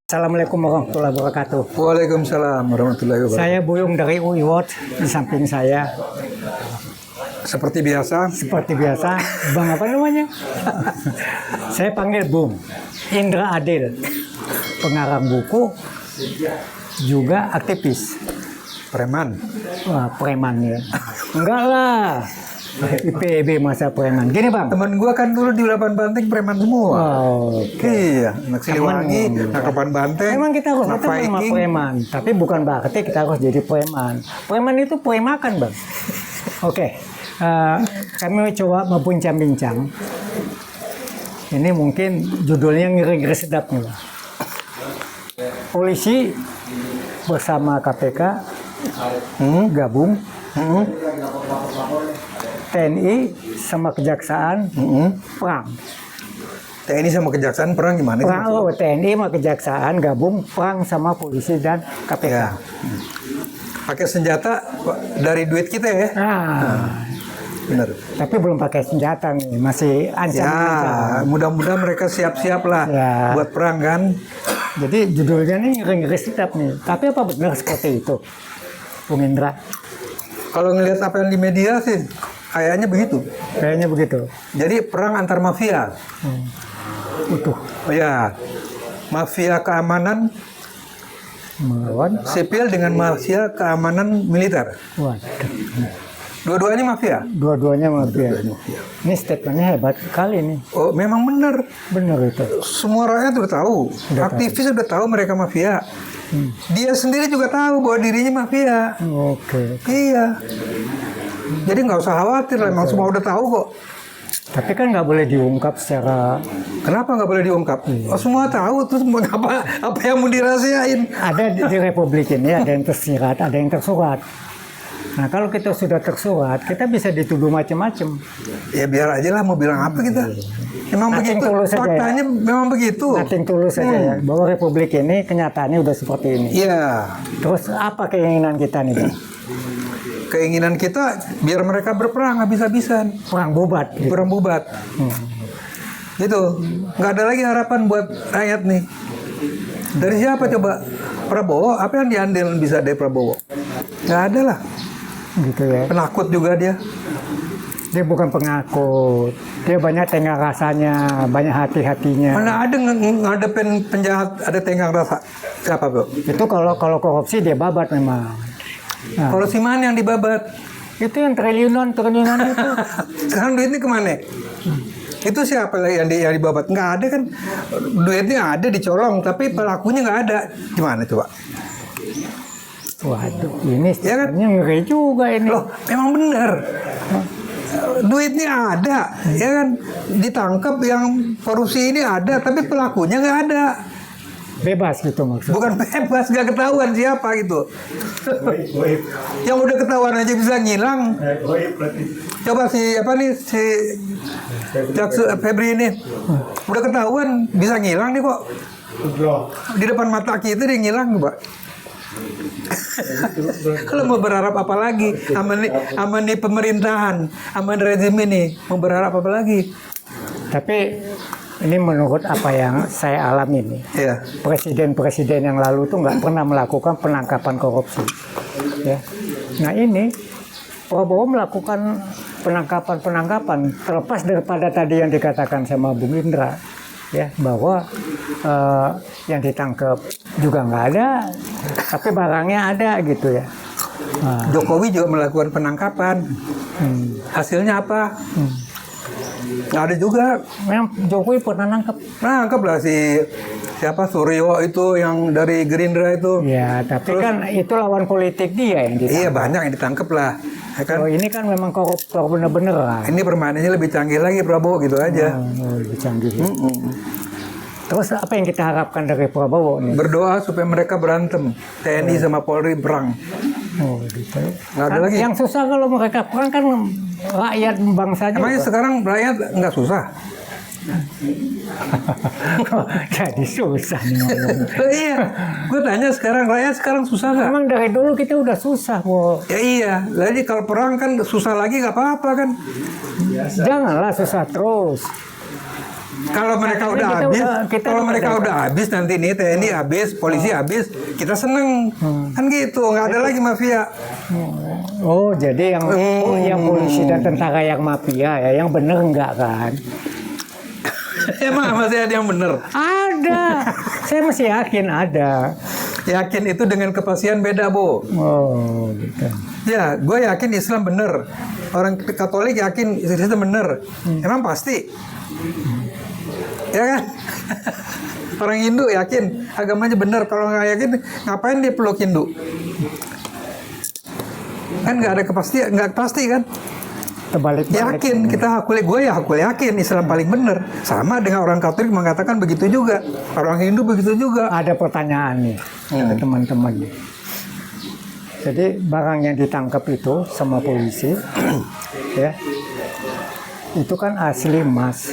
Assalamualaikum warahmatullahi wabarakatuh. Waalaikumsalam warahmatullahi wabarakatuh. Saya Buyung dari UI Watch. Di samping saya, Seperti biasa, Bang apa namanya? Saya panggil Bung Indra Adil, pengarang buku, juga aktivis. preman. Wah, preman ya? Enggak lah. IPB masa preman. Gini Bang. Temen gua kan dulu di Lapan Banteng preman semua. Oh, Iya, anak Siliwangi, anak Lapan Banteng. memang kita harus anak berteman sama Viking. preman, tapi bukan berarti kita harus jadi preman. Preman itu premakan Bang. Oke, kami coba membincang-bincang. Ini mungkin judulnya ngeri-ngeri sedap nih Bang. Polisi bersama KPK gabung, TNI sama Kejaksaan perang. TNI sama Kejaksaan perang gimana? sih Perang maksudnya? TNI sama Kejaksaan gabung perang sama polisi dan KPK. Ya. Pakai senjata dari duit kita ya. Bener. Tapi belum pakai senjata nih, masih Ya, ancam-ancam. mudah-mudahan mereka siap-siap lah Ya. buat perang kan. Jadi judulnya nih ngeri-ngeri sedap nih. Tapi apa benar seperti itu, Bung Indra? Kalau ngelihat apa yang di media sih, kayaknya begitu. Kayaknya begitu. Jadi perang antar mafia. Utuh Oh ya, mafia keamanan melawan. sipil dengan mafia keamanan militer. Waduh. Dua-duanya mafia. Dua-duanya mafia. Ini statementnya hebat sekali nih. Oh, memang benar. Benar itu. Semua rakyat udah tahu. Aktivis udah tahu mereka mafia. Dia sendiri juga tahu bahwa dirinya mafia. Oke. Iya. Jadi nggak usah khawatir lah. Emang semua udah tahu kok. Tapi kan nggak boleh diungkap secara. Kenapa nggak boleh diungkap? Oh, semua tahu. Terus mau apa yang mau dirahasiain? Ada di Republik ini ada yang tersirat, ada yang tersurat. Nah kalau kita sudah tersurat, kita bisa dituduh macam-macam. Ya biar aja lah mau bilang apa kita. Memang Nothing begitu. tulus saja ya. Faktanya memang begitu. Nating tulus saja ya, bahwa Republik ini kenyataannya udah seperti ini. Iya. Terus apa keinginan kita nih Bang? Keinginan kita biar mereka berperang habis-habisan. Perang bubat. Gitu. Perang bubat. Gitu. Nggak ada lagi harapan buat rakyat nih. Dari siapa coba? Prabowo? Apa yang diambil bisa dari Prabowo? Nggak ada lah. Gitu ya. Penakut juga dia. Dia bukan pengakut. Dia banyak tengah rasanya, banyak hati-hatinya. Mana ada ngadepin penjahat ada tenggang rasa? Siapa bro? Itu kalau korupsi dia babat memang. Nah, Kalau si mana yang dibabat? itu yang triliunan itu. Sekarang duitnya kemana? Itu siapa lah yang dibabat? Nggak ada kan? Duitnya ada dicolong, tapi pelakunya nggak ada. Gimana coba? Waduh, ini Ya kan? sebenarnya ngeri juga ini. Loh, memang benar. Duitnya ada, ya kan? Ditangkap yang korupsi ini ada, tapi pelakunya nggak ada. Bebas gitu maksudnya. Bukan bebas, nggak ketahuan siapa gitu. Yang udah ketahuan aja bisa ngilang. Coba si Febri ini udah ketahuan bisa ngilang nih kok. Di depan mata kita dia ngilang Pak. Kalau mau berharap apa lagi sama nih pemerintahan, sama rezim ini mau berharap apa lagi? Tapi ini menurut apa yang saya alami nih, Iya. presiden-presiden yang lalu tuh nggak pernah melakukan penangkapan korupsi. Ya. Nah ini Prabowo melakukan penangkapan terlepas daripada tadi yang dikatakan sama Bung Indra, ya bahwa yang ditangkap juga nggak ada, tapi barangnya ada gitu ya. Nah, Jokowi juga melakukan penangkapan. Hasilnya apa? Nggak ada juga. memang Jokowi pernah nangkep. Nangkep lah siapa Suryo itu yang dari Gerindra itu. Ya, tapi kan itu lawan politik dia yang ditangkap. Iya banyak yang ditangkap lah. Ya kan? Kalau ini kan memang koruptor bener-bener lah. Ini permainannya lebih canggih lagi Prabowo gitu aja. Lebih canggih. Terus apa yang kita harapkan dari Prabowo nih? Berdoa supaya mereka berantem. TNI sama Polri perang. Oh, gitu. Nggak ada lagi. Yang susah kalau mereka perang kan rakyat bangsanya. Emangnya sekarang rakyat nggak susah? Jadi susah nih ngomong. Iya, gue tanya sekarang rakyat sekarang susah nggak? Memang dari dulu kita udah susah, Bo. Ya iya, jadi kalau perang kan susah lagi nggak apa-apa kan? Janganlah susah terus. Kalau mereka Katanya udah kita habis, kita kalau udah mereka ada. udah habis nanti nih TNI habis, polisi habis, kita seneng. Kan gitu, nggak ada lagi mafia. Oh, jadi yang polisi dan tentara yang mafia ya, yang bener enggak kan? Emang masih ada yang bener? Ada, saya masih yakin ada. Yakin itu dengan kepastian beda, Bu. Oh, gitu. Ya, gue yakin Islam bener. Orang Katolik yakin Islam bener. Emang pasti? Ya kan? Orang Hindu yakin agamanya bener. Kalau nggak yakin, ngapain dia peluk Hindu? Kan nggak ada kepastian, nggak pasti kan? Terbalik. Yakin, kita gue yakin Islam paling bener. Sama dengan orang Katolik mengatakan begitu juga. Orang Hindu begitu juga. Ada pertanyaan nih dari teman-teman nih. Jadi barang yang ditangkap itu sama polisi, ya, itu kan asli emas.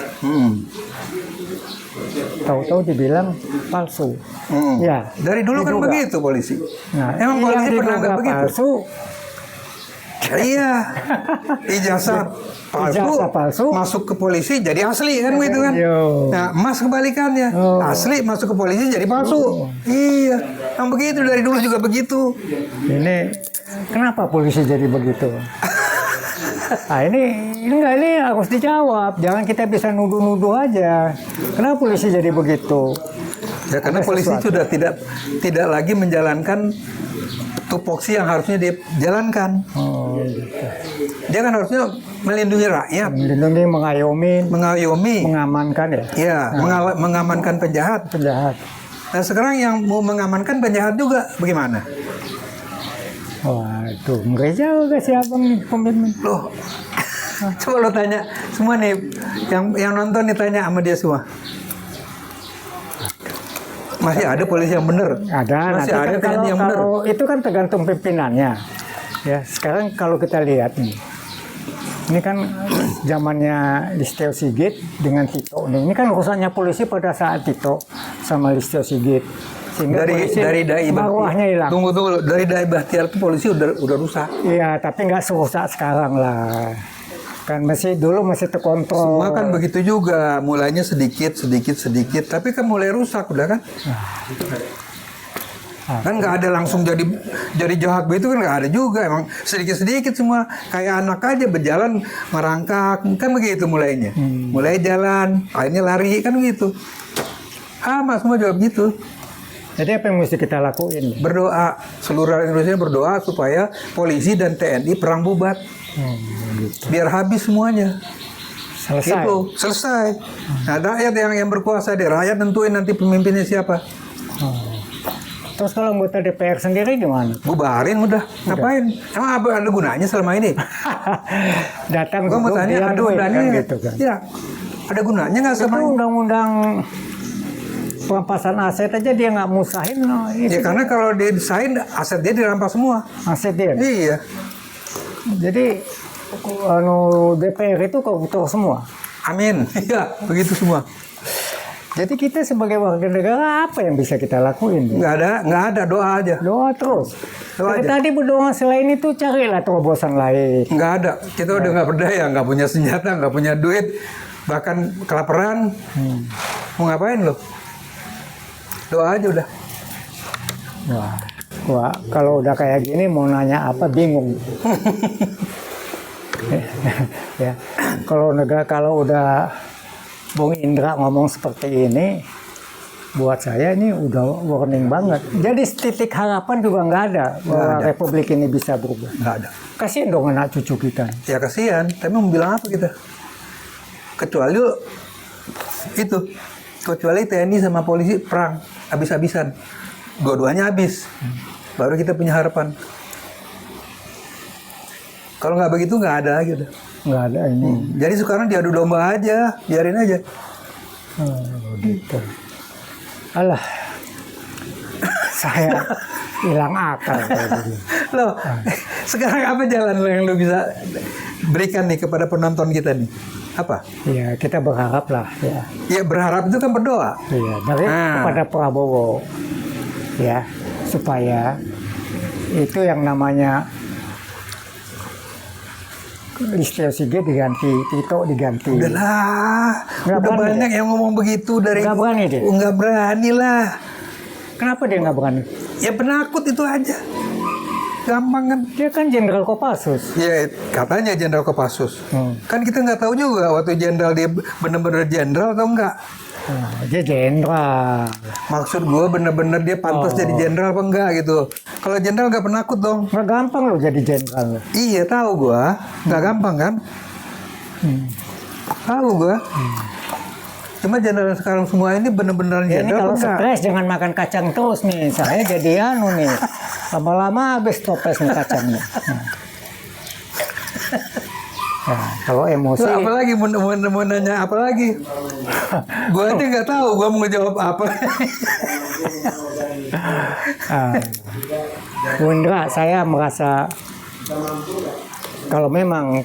Tahu-tahu dibilang palsu. Ya. Dari dulu kan diduga. begitu polisi. Nah, Emang yang polisi pernah diduga nggak begitu? palsu, Iya, ijazah palsu, masuk ke polisi jadi asli kan gitu kan? Yo. Nah, emas kebalikannya, asli masuk ke polisi jadi palsu. Iya, yang begitu dari dulu juga begitu. Ini kenapa polisi jadi begitu? Nah ini harus dijawab. Jangan kita bisa nuduh-nuduh aja. Kenapa polisi jadi begitu? Ya karena Ada polisi sesuatu. sudah tidak lagi menjalankan tupoksi yang harusnya dia jalankan. Oh, gitu. Dia kan harusnya melindungi rakyat, Melindungi, mengayomi, mengamankan ya. ya, mengamankan penjahat. Penjahat. Nah sekarang yang mau mengamankan penjahat juga bagaimana? Wah, itu ngeri juga si abang nih komitmen. Loh, coba lo tanya semua nih, yang nonton nih tanya sama dia semua. Masih ada polisi yang benar? Ada. Masih Nanti ada kan TNI yang benar? kalau itu kan tergantung pimpinannya. Ya, sekarang kalau kita lihat nih, ini kan zamannya Listio Sigit dengan Tito. Ini kan urusannya polisi pada saat Tito sama Listio Sigit. Sehingga polisi dari Dai marwahnya hilang. Tunggu, dari Dai Bahtiar itu polisi udah rusak. Iya, tapi nggak serusak sekarang lah. Kan dulu masih terkontrol. Semua kan begitu juga, mulainya sedikit, tapi kan mulai rusak udah kan? Kan nggak ada langsung jadi jahat begitu kan nggak ada juga, emang sedikit semua kayak anak aja berjalan merangkak kan begitu mulainya, mulai jalan, akhirnya lari kan gitu. Mas semua juga begitu. Jadi apa yang mesti kita lakuin? Berdoa, seluruh Indonesia berdoa supaya polisi dan TNI perang bubat. Gitu. Biar habis semuanya. Selesai. Gitu, selesai. Nah, rakyat yang berkuasa deh, rakyat tentuin nanti pemimpinnya siapa. Terus kalau anggota DPR sendiri gimana? Bubarin udah. Ngapain? Emang apa ada gunanya selama ini? Datang Gua mau duduk, tanya, bilang ada duit, gunanya kan nggak? gitu kan. Ya, ada gunanya nggak Itu selama ini? undang-undang perampasan aset aja dia nggak musahin. Ya karena kalau dia disain, aset dia dirampas semua. Aset dia. Iya. Jadi DPR itu koruptor semua. Amin. Iya, begitu semua. Jadi kita sebagai warga negara apa yang bisa kita lakuin? Nggak ada, doa aja. Doa terus. Doa Dari aja. tadi berdoa selain itu carilah terobosan lain. Nggak ada. Kita udah nggak berdaya, nggak punya senjata, nggak punya duit, bahkan kelaparan. Mau ngapain lo? Doa aja udah. Wah, kalau udah kayak gini mau nanya apa bingung. Ya, kalau udah Bung Indra ngomong seperti ini, buat saya ini udah warning banget. Jadi titik harapan juga nggak ada bahwa ada. Republik ini bisa berubah. Nggak ada. Kasihan dong anak cucu kita. Ya kasihan, tapi mau bilang apa kita? Kecuali TNI sama polisi perang habis-habisan. Dua-duanya habis. Baru kita punya harapan. Kalau nggak begitu nggak ada lagi udah. Nggak ada ini. Jadi sekarang diadu domba aja, biarin aja. Gitu. Alah, saya hilang akal. kayak begini. Loh, sekarang apa jalan lo yang lo bisa berikan nih kepada penonton kita nih? Apa? Ya kita berharap lah ya. Ya berharap itu kan berdoa. Iya, dari kepada Prabowo ya supaya itu yang namanya Listio Sigit diganti, Tito diganti. Udahlah, Nggak udah berani banyak yang ngomong begitu dari. Nggak berani dia? Nggak berani lah. Kenapa dia nggak berani? Ya penakut itu aja. Gampang kan? Dia kan Jenderal Kopassus. Ya katanya Jenderal Kopassus. Kan kita nggak tahu juga waktu jenderal dia bener-bener jenderal atau enggak. Nah, dia jenderal. Maksud gue bener-bener dia pantas jadi jenderal apa enggak gitu. Kalau jenderal nggak penakut dong. Nggak gampang loh jadi jenderal. Iya tahu gue, nggak gampang kan? Tahu gue. Cuma jenderal sekarang semua ini bener-bener Ya, ini jenderal kalau apa enggak? stres jangan makan kacang terus nih. Saya jadi anu nih. Lama-lama habis toples nih kacangnya. Nah, kalau emosi, Terus apalagi mau nanya apa lagi? Gue aja nggak tahu gue mau jawab apa. Bu Indra, saya merasa kalau memang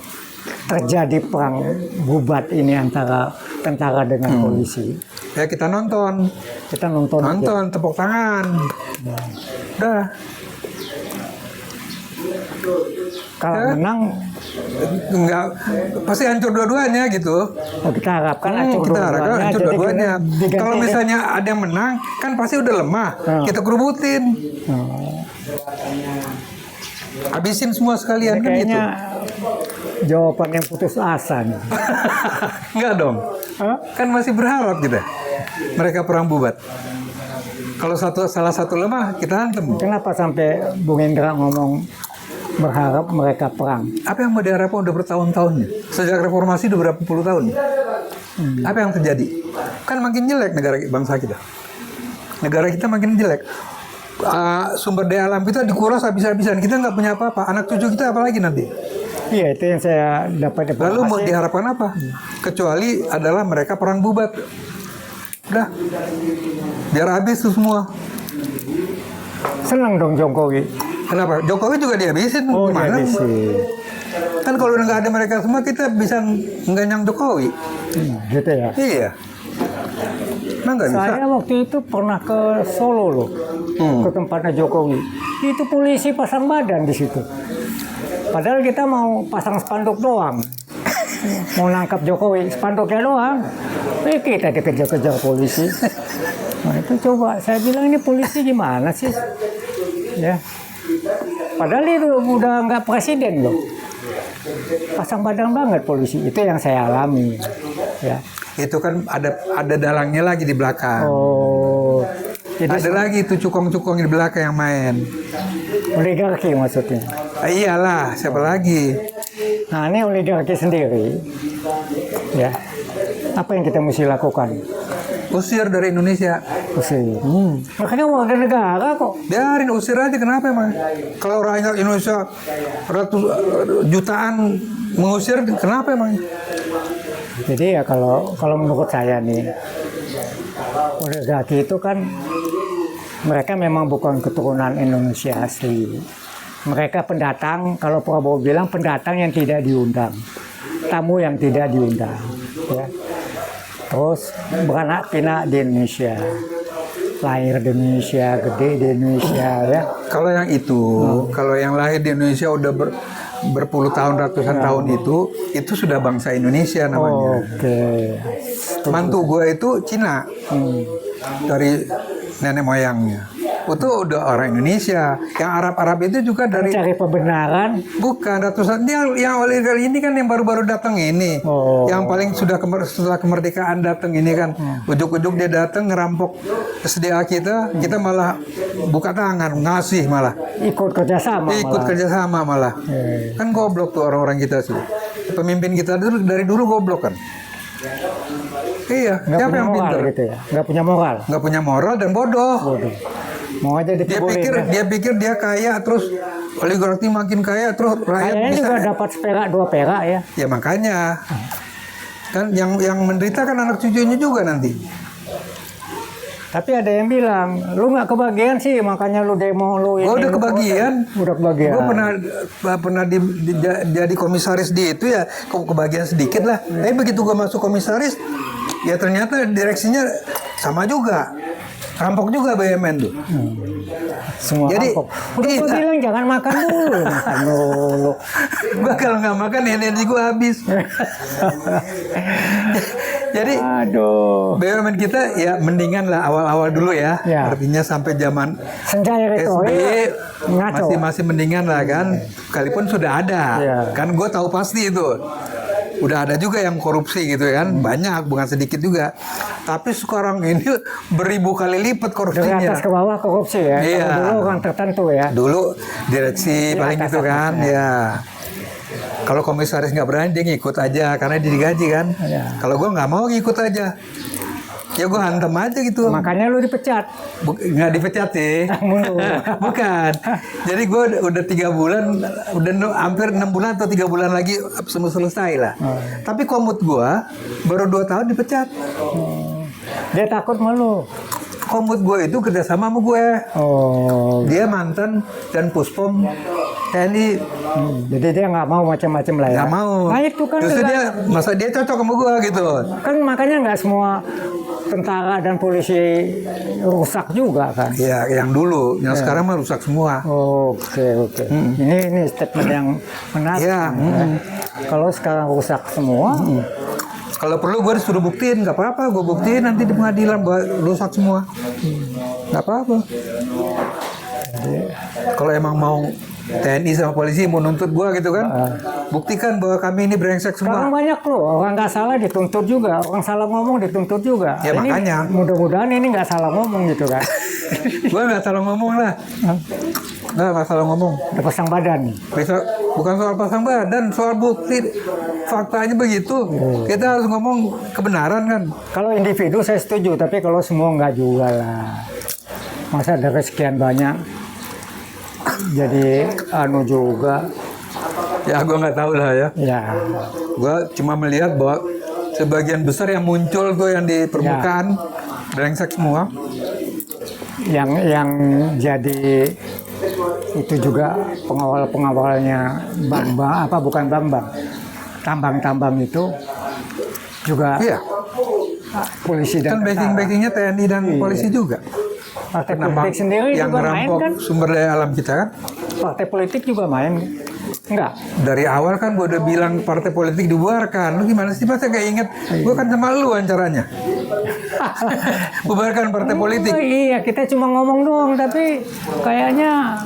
terjadi perang bubat ini antara tentara dengan polisi, Ya kita nonton kita nonton aja. tepuk tangan. Udah. Kalau menang, Enggak, pasti hancur dua-duanya gitu. kita harapkan hancur Kita harapkan dua-duanya, hancur jadi dua-duanya. diganti Kalau deh. misalnya ada yang menang, kan pasti udah lemah. Kita kerubutin, Oh, habisin semua sekalian ini kan gitu. kayaknya jawaban yang putus asa nih. Enggak dong. Hah? Kan masih berharap kita. Mereka perang bubat. Kalau salah satu lemah, kita hantem. Kenapa sampai Bung Indra ngomong berharap mereka perang? Apa yang mau diharapkan udah bertahun-tahun nih? Sejak reformasi udah berapa puluh tahun? Apa yang terjadi? Kan makin jelek negara bangsa kita. Negara kita makin jelek. Sumber daya alam kita dikuras habis-habisan. Kita nggak punya apa-apa. Anak cucu kita apalagi nanti? Iya, itu yang saya dapat Lalu mau informasi. diharapkan apa? Kecuali adalah mereka perang bubat. Udah. Biar habis tuh semua. Senang dong Jokowi. Kenapa? Jokowi juga dihabisin. Oh, Gimana? iya sih. Kan kalau udah nggak ada mereka semua, kita bisa ngganyang Jokowi. Gitu ya. Iya. Nah, nggak bisa. Saya waktu itu pernah ke Solo loh, ke tempatnya Jokowi. Itu polisi pasang badan di situ. Padahal kita mau pasang spanduk doang, mau nangkap Jokowi, spanduknya doang. Kita dikejar-kejar polisi. Nah itu coba, saya bilang ini polisi gimana sih? Ya. Padahal itu udah nggak presiden loh. Pasang badan banget polisi. Itu yang saya alami. Ya. Itu kan ada dalangnya lagi di belakang. Oh. Jadi Ada lagi itu cukong-cukong di belakang yang main. oligarki maksudnya. Iyalah, siapa lagi? Nah ini oligarki sendiri. Ya. Apa yang kita mesti lakukan? Usir dari Indonesia. Mesti. Makanya warga negara kok. Biarin usir aja, kenapa emang? Kalau rakyat Indonesia ratus jutaan mengusir, kenapa emang? Jadi ya kalau menurut saya nih, oligarki itu kan mereka memang bukan keturunan Indonesia asli. Mereka pendatang, kalau Prabowo bilang pendatang yang tidak diundang, tamu yang tidak diundang. Ya. Terus beranak pinak di Indonesia, lahir di Indonesia, gede di Indonesia, ya. Kalau yang itu, kalau yang lahir di Indonesia udah berpuluh tahun, ratusan tahun itu sudah bangsa Indonesia namanya. Oke. Mantu gue itu Cina, dari nenek moyangnya. Itu udah orang Indonesia. Yang Arab itu juga dari Cari pembenaran. bukan ratusan. Yang oligarki ini kan yang baru-baru datang ini. Oh. Yang paling setelah kemerdekaan datang ini kan. Ujuk-ujuk dia datang ngerampok SDA kita malah buka tangan, ngasih malah. Ikut kerjasama. Ikut malah. kerjasama malah. Kan goblok tuh orang-orang kita sih. Pemimpin kita dari dulu goblok kan. Iya, Nggak siapa punya yang moral pintar? gitu ya. Nggak punya moral. Nggak punya moral dan bodoh. Bodoh. Mau aja Dia dipukulin. pikir dia kaya, terus oligarki makin kaya, terus rakyat Kayaknya bisa. juga dapat seperak 2 perak ya. Ya makanya kan yang menderita kan anak cucunya juga nanti. Tapi ada yang bilang, lu nggak kebagian sih, makanya lu demo lu ini. Gue udah lu- kebagian. Udah kebagian. Gue pernah jadi komisaris di itu ya, kebagian sedikit lah. Tapi begitu gue masuk komisaris, ya ternyata direksinya sama juga. Rampok juga BUMN tuh. Semua Jadi, rampok. Udah gue bilang jangan makan dulu, makan dulu. Gua kalau nggak makan energi gua habis. Jadi Aduh. BUMN kita ya mendingan lah awal-awal dulu ya. Ya. Artinya sampai zaman Senjaya itu SBY ngaco. masih mendingan lah kan. Sekalipun sudah ada. Ya. Kan gue tahu pasti itu. Udah ada juga yang korupsi gitu kan. Banyak, bukan sedikit juga. Tapi sekarang ini beribu kali lipat Dari korupsinya. atas ke bawah korupsi ya. Iya. Kalau dulu orang tertentu ya. Dulu direksi Di paling atas gitu kan. atasnya. Ya. Kalau komisaris nggak berani dia ngikut aja karena dia digaji kan. Iya. Kalau gue nggak mau ngikut aja. Ya gue hantem aja gitu. Makanya lu dipecat. Nggak dipecat sih. Mundur. Bukan. Jadi gue udah 3 bulan, udah hampir 6 bulan atau 3 bulan lagi selesai lah. Tapi komut gue baru 2 tahun dipecat. Dia takut malu. Komut gue itu kerjasama sama gue. Oh. Dia mantan dan puspom TNI. Jadi dia nggak mau macam-macam lah ya. Nggak mau. Nah itu kan Justru juga- masa dia cocok sama gue gitu. kan makanya nggak semua tentara dan polisi rusak juga kan. Ya yang dulu, yang sekarang mah rusak semua. Oke. Ini statement yang menarik. Iya. Kalau sekarang rusak semua, Kalau perlu gue disuruh buktiin, nggak apa-apa. Gue buktiin nanti di pengadilan bahwa rusak semua. Nggak apa-apa. Kalau emang mau TNI sama polisi mau nuntut gue gitu kan, buktikan bahwa kami ini brengsek sekarang semua. banyak loh orang nggak salah dituntut juga, orang salah ngomong dituntut juga. Ya, Ini makanya. mudah-mudahan ini nggak salah ngomong gitu kan. Gue nggak salah ngomong lah. Nggak salah ngomong. Ada pasang badan nih. Bisa bukan soal pasang badan, soal bukti. Faktanya begitu. Kita harus ngomong kebenaran kan. Kalau individu saya setuju, tapi kalau semua nggak juga lah. Masa dari sekian banyak jadi anu juga. Ya gue nggak tahu lah ya. Ya, Gue cuma melihat bahwa sebagian besar yang muncul tuh yang di permukaan brengsek semua. yang jadi itu juga pengawalnya Bambang bukan Bambang, tambang itu juga Iya, polisi dan kan backingnya TNI dan polisi juga. partai Penambang politik sendiri yang juga main ngerampok kan, sumber daya alam kita kan. partai politik juga main enggak. Dari awal kan gue udah bilang partai politik dibubarkan. Lu gimana sih masa kayak inget? Gue kan sama lu wawancaranya. Bubarkan partai politik. Oh, iya, kita cuma ngomong doang, tapi kayaknya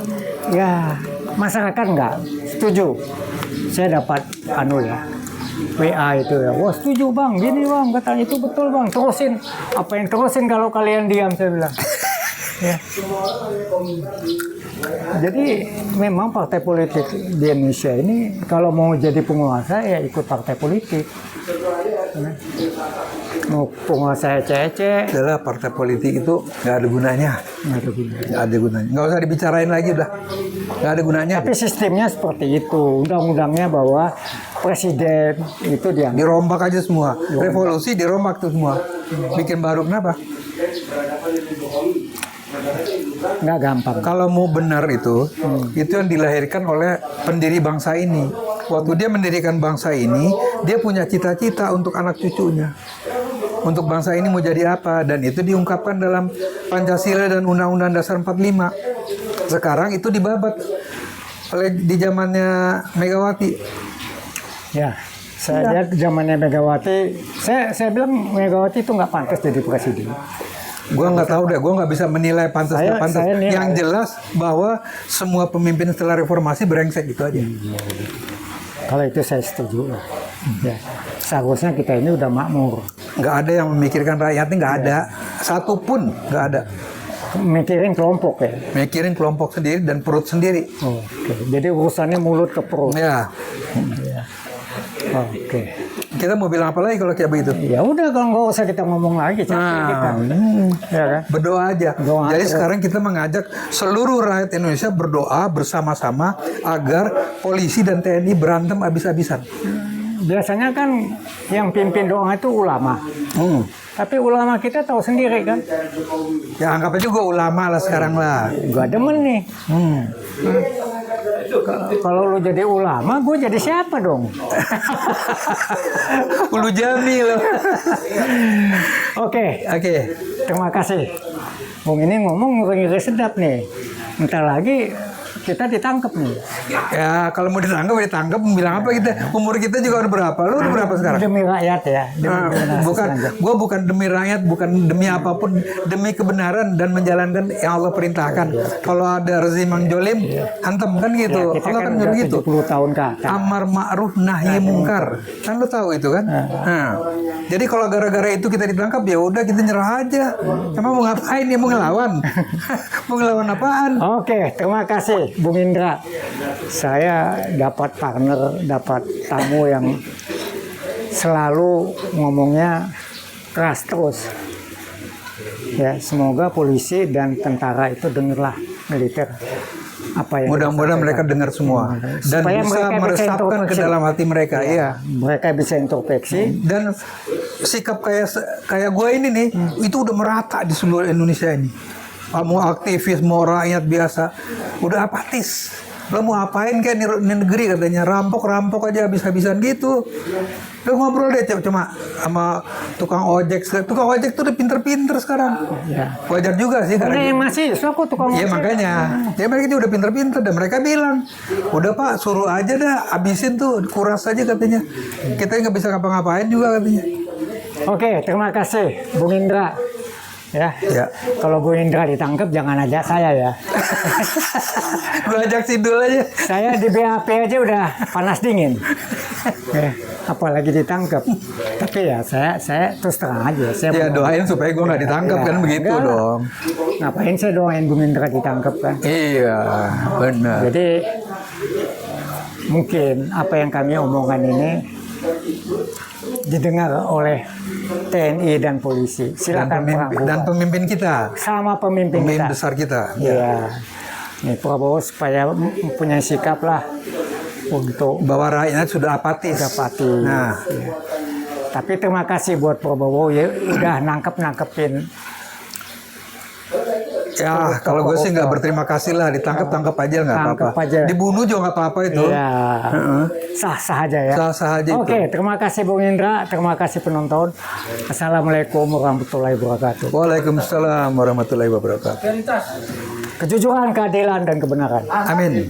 ya masyarakat nggak setuju. Saya dapat anu ya, WA itu ya, wah setuju bang, gini bang, kata itu betul bang, terusin. Apa yang terusin kalau kalian diam, saya bilang. Ya. Jadi memang partai politik di Indonesia ini kalau mau jadi penguasa ya ikut partai politik. Mau penguasa ece-ece Adalah partai politik itu nggak ada gunanya. nggak ada gunanya. Nggak ada gunanya. Nggak usah dibicarain lagi udah. Nggak ada gunanya. Tapi sistemnya seperti itu, undang-undangnya bahwa presiden itu dia Dirombak aja semua. Revolusi dirombak tuh semua. Bikin baru kenapa? nggak gampang. Kalau mau benar itu yang dilahirkan oleh pendiri bangsa ini. Waktu dia mendirikan bangsa ini, dia punya cita-cita untuk anak cucunya. Untuk bangsa ini mau jadi apa, dan itu diungkapkan dalam Pancasila dan Undang-Undang Dasar 45. Sekarang itu dibabat oleh di zamannya Megawati. Ya, saya lihat zamannya Megawati, saya bilang Megawati itu nggak pantas jadi presiden. Gua nggak tahu deh, gua nggak bisa menilai pantas Saya- nggak pantas. saya nilai. Yang jelas bahwa semua pemimpin setelah reformasi brengsek gitu aja. Kalau itu saya setuju. Ya, seharusnya kita ini udah makmur. Nggak ada yang memikirkan rakyatnya, nggak ada. Satu pun nggak ada. Mikirin kelompok ya. Mikirin kelompok sendiri dan perut sendiri. Oke, jadi urusannya mulut ke perut. Ya, Oke. kita mau bilang apa lagi kalau kayak begitu? Ya udah kalau nggak usah kita ngomong lagi, capek kita. Ya kan? Berdoa aja. Doa. Jadi sekarang kita mengajak seluruh rakyat Indonesia berdoa bersama-sama agar polisi dan TNI berantem habis-habisan. Biasanya kan yang pimpin doa itu ulama. Tapi ulama kita tahu sendiri kan, Ya anggap aja gue ulama lah sekarang lah. gak demen nih. Kalau lu jadi ulama, gue jadi siapa dong? Ulu Jami loh. Oke, Oke. terima kasih. Bung ini ngomong ngeri sedap nih. Ntar lagi kita ditangkap nih. Ya kalau mau ditangkap bilang apa kita? Umur kita juga udah berapa? Lu udah berapa sekarang? Demi rakyat ya. Gua bukan demi rakyat, bukan demi apapun, demi kebenaran dan menjalankan yang Allah perintahkan. Kalau ada rezim yang jolim, hantem kan gitu. Kita Allah kan kan udah nyuruh gitu. 70 tahun ke atas. Amar ma'ruf nahi mungkar. Kan lu tahu itu kan? Nah, jadi kalau gara-gara itu kita ditangkap ya udah kita nyerah aja. Emang mau ngapain ya? Mau ngelawan? Mau ngelawan apaan? Oke, terima kasih Bung Indra. Saya dapat partner, dapat tamu yang selalu ngomongnya keras terus. Ya, semoga polisi dan tentara itu dengarlah, militer. Apa yang Mudah-mudahan mereka dengar semua dan supaya bisa mereka meresapkan ke introspeksi. dalam hati mereka. Iya. Mereka bisa introspeksi. Dan sikap kayak gue ini nih, itu udah merata di seluruh Indonesia ini. Mau aktivis, mau rakyat biasa, udah apatis. Lo mau apain kayak di negeri katanya, rampok aja habis-habisan gitu. Lo ngobrol deh cuma sama tukang ojek. Tukang ojek tuh udah pinter-pinter sekarang. Ya. Wajar juga sih. Ada yang masih, so aku tukang Iya ojek. makanya, ya mereka juga udah pinter-pinter dan mereka bilang, udah Pak suruh aja dah, abisin tuh, kuras aja katanya. Kita nggak bisa ngapa-ngapain juga katanya. Oke, terima kasih Bung Indra. Ya. Ya. Kalau Bung Indra ditangkap jangan ajak saya ya. Gue ajak Sidul aja. Saya di BAP aja udah panas dingin. Apalagi ditangkap. Tapi ya saya terus terang aja. Saya Ya doain supaya gue nggak ditangkap kan begitu enggak lah. dong. Ngapain saya doain Bung Indra ditangkap kan? Iya benar. Jadi mungkin apa yang kami omongkan ini didengar oleh TNI dan polisi. Silakan Dan pemimpin kita, sama pemimpin kita. besar kita. Iya. Nih Prabowo supaya mempunyai sikap lah untuk Bahwa rakyat sudah apatis. dapati. Nah, Tapi terima kasih buat Prabowo ya udah nangkepin. ya kalau gue sih nggak berterima kasih lah, ditangkap aja nggak Tangkap apa-apa. aja. Dibunuh juga nggak apa-apa itu. Iya. Sah-sah aja ya. Sah-sah aja itu. Oke, terima kasih Bung Indra, terima kasih penonton. Assalamualaikum warahmatullahi wabarakatuh. Waalaikumsalam warahmatullahi wabarakatuh. Kejujuran, keadilan dan kebenaran. Amin.